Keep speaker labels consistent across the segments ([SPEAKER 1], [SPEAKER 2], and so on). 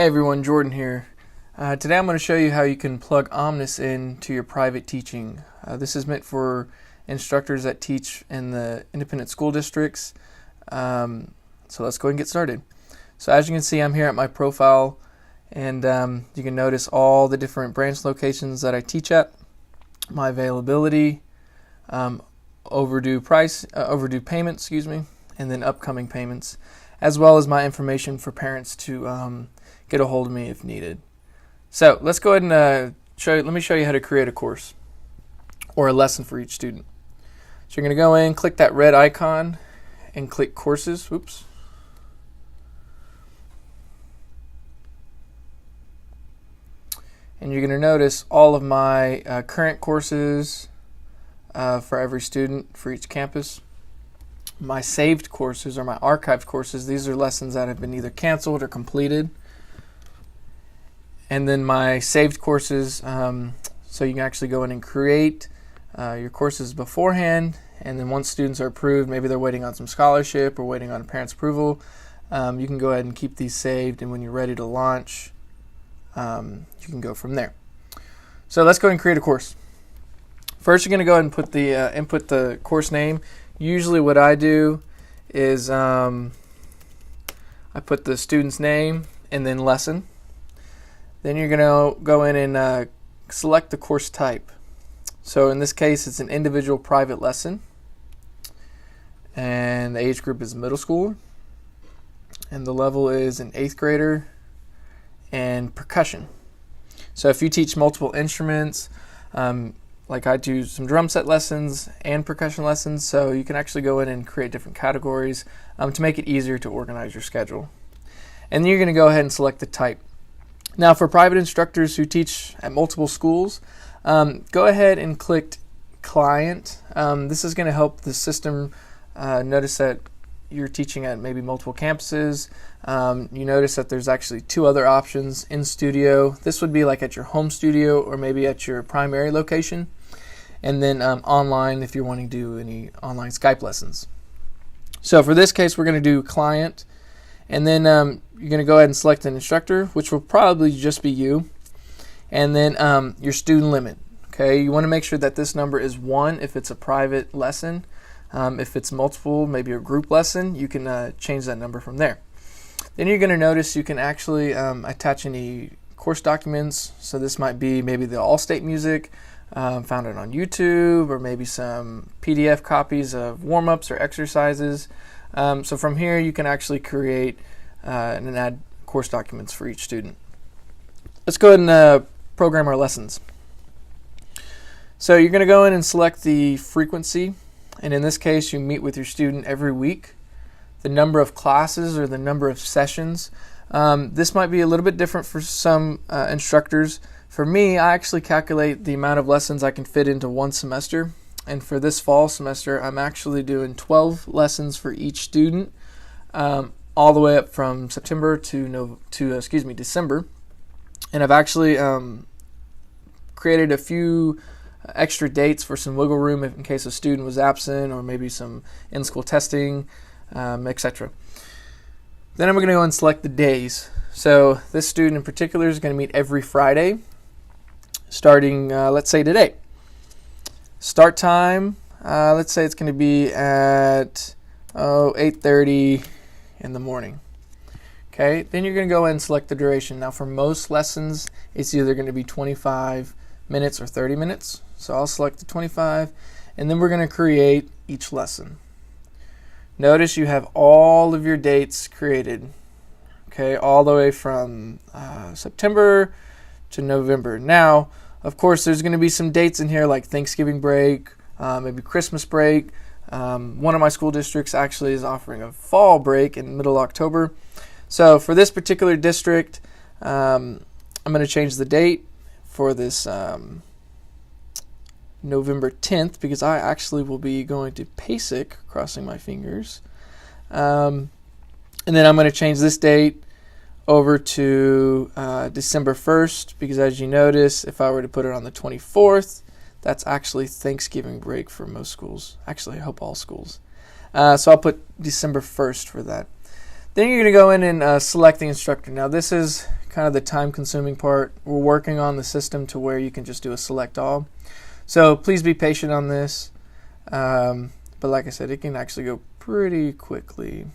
[SPEAKER 1] Hey everyone, Jordan here. Today I'm going to show you how you can plug Omnis into your private teaching. This is meant for instructors that teach in the independent school districts. So let's go ahead and get started. So as you can see, I'm here at my profile, and you can notice all the different branch locations that I teach at, my availability, overdue payments, and then upcoming payments, as well as my information for parents to get a hold of me if needed. So let's go ahead and let me show you how to create a course or a lesson for each student. So you're going to go in, click that red icon, and click Courses. Oops. And you're going to notice all of my current courses for every student for each campus. My saved courses or my archived courses, these are lessons that have been either canceled or completed. And then my saved courses, so you can actually go in and create your courses beforehand, and then once students are approved, maybe they're waiting on some scholarship or waiting on a parent's approval, you can go ahead and keep these saved, and when you're ready to launch, you can go from there. So let's go ahead and create a course. First, you're going to go ahead and put the input the course name. Usually what I do is I put the student's name and then lesson. Then you're going to go in and select the course type. So in this case, it's an individual private lesson. And the age group is middle school. And the level is an 8th grader and percussion. So if you teach multiple instruments, like I do some drum set lessons and percussion lessons, so you can actually go in and create different categories to make it easier to organize your schedule. And then you're going to go ahead and select the type. Now for private instructors who teach at multiple schools, go ahead and click Client. This is going to help the system notice that you're teaching at maybe multiple campuses. You notice that there's actually 2 other options in studio. This would be like at your home studio or maybe at your primary location. And then online if you're wanting to do any online Skype lessons. So for this case, we're going to do Client. And then you're going to go ahead and select an instructor, which will probably just be you. And then your student limit. Okay, you want to make sure that this number is 1 if it's a private lesson. If it's multiple, maybe a group lesson, you can change that number from there. Then you're going to notice you can actually attach any course documents. So this might be maybe the all-state music, found it on YouTube, or maybe some PDF copies of warm-ups or exercises. So from here you can actually create and add course documents for each student. Let's go ahead and program our lessons. So you're going to go in and select the frequency, and in this case you meet with your student every week. The number of classes or the number of sessions. This might be a little bit different for some instructors. For me, I actually calculate the amount of lessons I can fit into one semester. And for this fall semester, I'm actually doing 12 lessons for each student, all the way up from September to December. And I've actually created a few extra dates for some wiggle room in case a student was absent or maybe some in-school testing, etc. Then I'm going to go and select the days. So this student in particular is going to meet every Friday, starting, let's say, today. Start time, let's say it's going to be at 8:30 in the morning. Okay, then you're going to go ahead and select the duration. Now for most lessons, it's either going to be 25 minutes or 30 minutes. So I'll select the 25, and then we're going to create each lesson. Notice you have all of your dates created, okay, all the way from September to November. Now, of course, there's going to be some dates in here like Thanksgiving break, maybe Christmas break. One of my school districts actually is offering a fall break in middle October. So for this particular district, I'm going to change the date for this November 10th because I actually will be going to PASIC, crossing my fingers. And then I'm going to change this date over to December 1st because, as you notice, if I were to put it on the 24th, that's actually Thanksgiving break for most schools. Actually, I hope all schools. So I'll put December 1st for that. Then you're going to go in and select the instructor. Now this is kind of the time-consuming part. We're working on the system to where you can just do a select all. So please be patient on this. But like I said, it can actually go pretty quickly.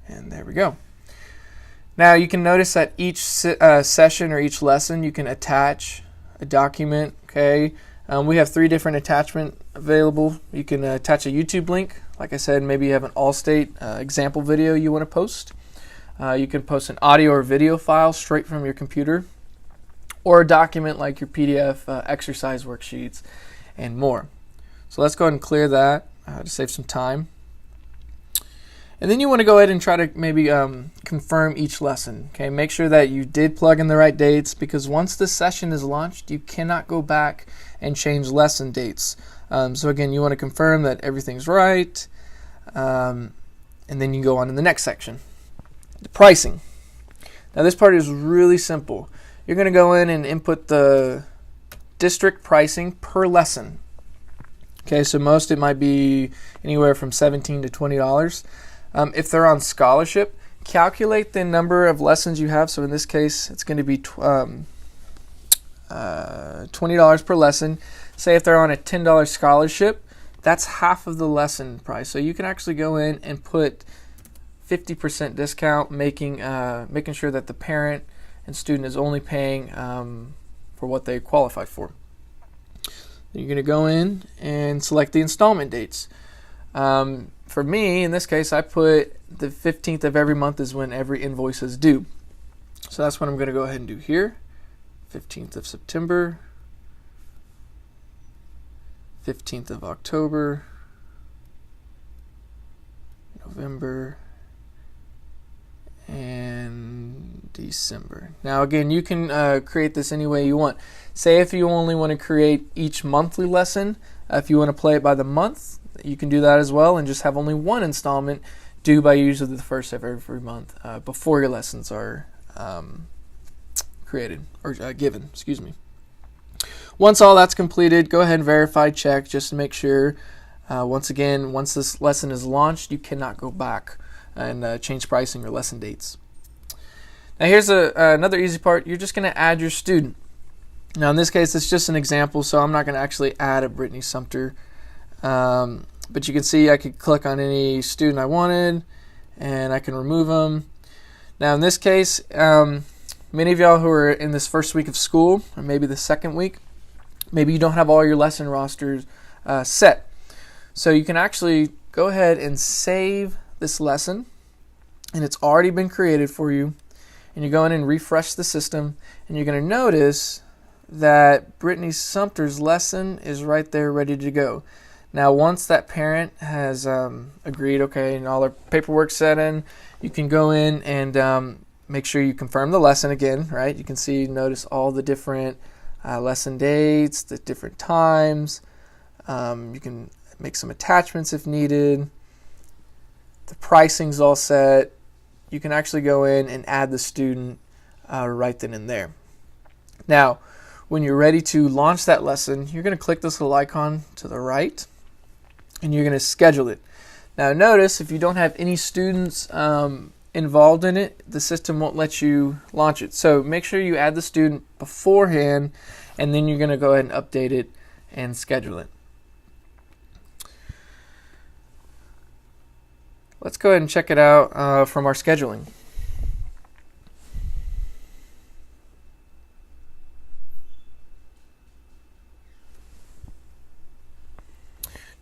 [SPEAKER 1] And there we go. Now you can notice that each session or each lesson you can attach a document. Okay, we have 3 different attachments available. You can attach a YouTube link. Like I said, maybe you have an Allstate example video you want to post. You can post an audio or video file straight from your computer, or a document like your PDF, exercise worksheets, and more. So let's go ahead and clear that to save some time. And then you want to go ahead and try to maybe confirm each lesson. Okay, make sure that you did plug in the right dates, because once the session is launched, you cannot go back and change lesson dates. So again, you want to confirm that everything's right, and then you go on to the next section, the pricing. Now this part is really simple. You're going to go in and input the district pricing per lesson. Okay, so most it might be anywhere from $17 to $20. If they're on scholarship, calculate the number of lessons you have. So in this case, it's going to be $20 per lesson. Say if they're on a $10 scholarship, that's half of the lesson price. So you can actually go in and put 50% discount, making sure that the parent and student is only paying for what they qualified for. Then you're going to go in and select the installment dates. For me, in this case, I put the 15th of every month is when every invoice is due. So that's what I'm going to go ahead and do here. 15th of September, 15th of October, November, and December. Now again, you can create this any way you want. Say if you only want to create each monthly lesson, if you want to play it by the month, you can do that as well, and just have only one installment due by usually the first of every month before your lessons are created or given. Excuse me. Once all that's completed, go ahead and verify, check, just to make sure. Once again, once this lesson is launched, you cannot go back and change pricing or lesson dates. Now here's another easy part. You're just going to add your student. Now in this case, it's just an example, so I'm not going to actually add a Brittany Sumter. But you can see I could click on any student I wanted, and I can remove them. Now in this case, many of y'all who are in this first week of school, or maybe the second week, maybe you don't have all your lesson rosters set. So you can actually go ahead and save this lesson, and it's already been created for you. And you go in and refresh the system, and you're going to notice that Brittany Sumter's lesson is right there ready to go. Now once that parent has agreed, okay, and all their paperwork's set in, you can go in and make sure you confirm the lesson again, right? You can see, notice all the different lesson dates, the different times. You can make some attachments if needed. The pricing's all set. You can actually go in and add the student right then and there. Now, when you're ready to launch that lesson, you're going to click this little icon to the right, and you're going to schedule it. Now notice if you don't have any students involved in it, the system won't let you launch it. So make sure you add the student beforehand, and then you're going to go ahead and update it and schedule it. Let's go ahead and check it out from our scheduling.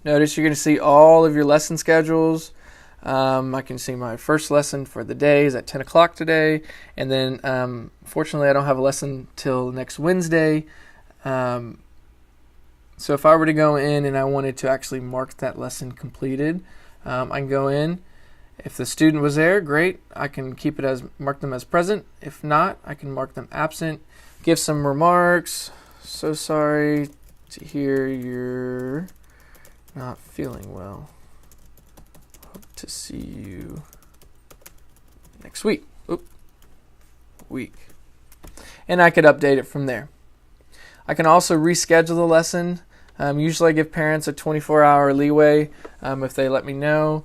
[SPEAKER 1] Notice you're going to see all of your lesson schedules. I can see my first lesson for the day is at 10 o'clock today, and then fortunately I don't have a lesson till next Wednesday. So if I were to go in and I wanted to actually mark that lesson completed, I can go in. If the student was there, great. I can keep it as, mark them as present. If not, I can mark them absent. Give some remarks. So sorry to hear you're not feeling well. Hope to see you next week. Week. And I could update it from there. I can also reschedule the lesson. Usually I give parents a 24-hour leeway if they let me know.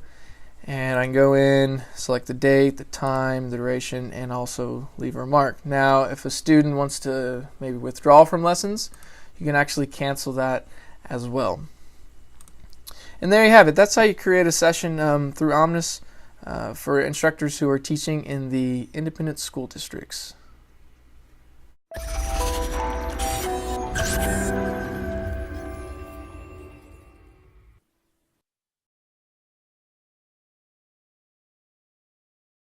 [SPEAKER 1] And I can go in, select the date, the time, the duration, and also leave a remark. Now, if a student wants to maybe withdraw from lessons, you can actually cancel that as well. And there you have it. That's how you create a session through Omnis for instructors who are teaching in the independent school districts.